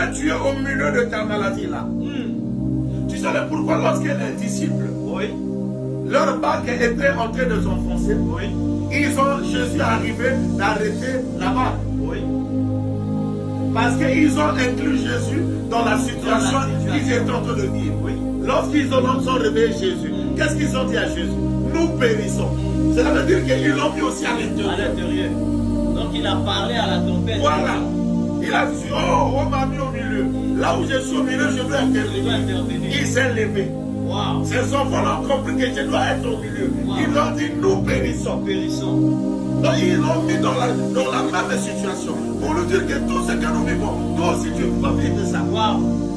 fait Dieu au milieu de ta maladie là. Tu sais pourquoi lorsque les disciples, leur barque était en train de s'enfoncer, Jésus est arrivé d'arrêter la barque. Parce qu'ils ont inclus Jésus dans la situation qu'ils étaient en train de vivre. Lorsqu'ils ont réveillé Jésus, qu'est-ce qu'ils ont dit à Jésus? Nous périssons. Cela veut dire qu'ils l'ont mis aussi à l'intérieur. Donc il a parlé à la tempête. Voilà. Il a dit, oh, on m'a mis au milieu. Là où je suis au milieu, je dois intervenir. Il s'est levé. Wow. Ces enfants ont compris que je dois être au milieu. Ils ont dit, nous périssons. Donc ils l'ont mis dans la même situation. Pour nous dire que tout ce que nous vivons, toi aussi tu vas vivre ça.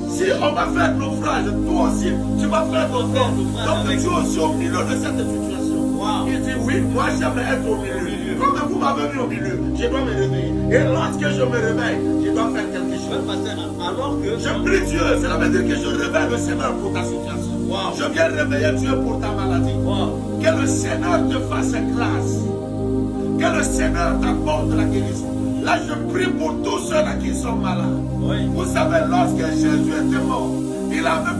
Si on va faire naufrage, toi aussi tu vas faire naufrage. Donc tu es aussi au milieu de cette situation. Il dit, oui, moi j'aime être au milieu. Comme vous m'avez mis au milieu, je dois me réveiller. Et lorsque je me réveille, je dois faire quelque chose. Alors que je prie Dieu, cela veut dire que je réveille le Seigneur pour ta situation. Je viens réveiller Dieu pour ta maladie. Que le Seigneur te fasse grâce. Que le Seigneur t'apporte la guérison. Là, je prie pour tous ceux-là qui sont malades. Vous savez, lorsque Jésus était mort, il avait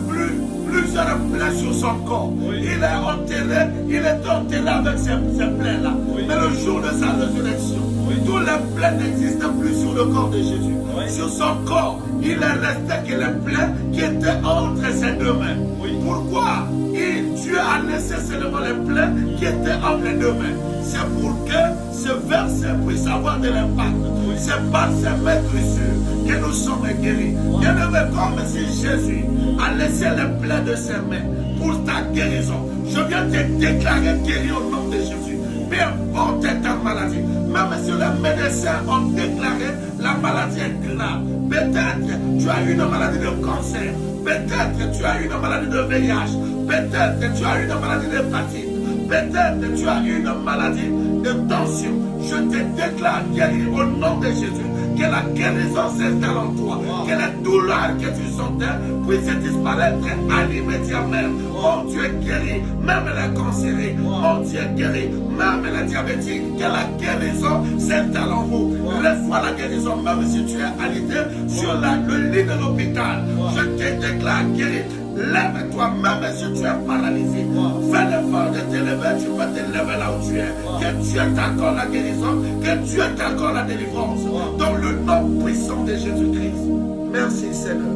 plusieurs plaies sur son corps. Il était enterré avec ces plaies-là. Mais le jour de sa résurrection, tous les plaies n'existent plus sur le corps de Jésus. Sur son corps, il est resté que les plaies qui étaient entre ses deux mains. Pourquoi? Dieu a laissé seulement les plaies qui étaient entre les deux mains. C'est pour que ce verset puisse avoir de l'impact. C'est par ces maîtrisures que nous sommes guéris. Bien-aimé, comme si Jésus a laissé les plaies de ses mains pour ta guérison. Je viens te déclarer guéri au nom de Jésus. Peu importe ta maladie. Même si les médecins ont déclaré la maladie est grave. Peut-être tu as une maladie de cancer. Peut-être tu as une maladie de VIH. Peut-être tu as une maladie d'hépatite. Peut-être tu as une maladie de tension. Je te déclare guéri au nom de Jésus. Que la guérison s'installe en toi. Que les douleurs que tu sentais puissent disparaître à l'immédiatement. Oh, tu es guéri, même les cancérés. Oh, tu es guéri, même les diabétiques. Que la guérison s'installe en vous. Reçois la guérison, même si tu es alité sur le lit de l'hôpital. Je te déclare guéri. Lève-toi, même si tu es paralysé. Fais l'effort de te lever, tu peux te lever là où tu es. Que Dieu t'accorde la guérison, que Dieu t'accorde la délivrance. Dans le nom puissant de Jésus-Christ. Merci Seigneur.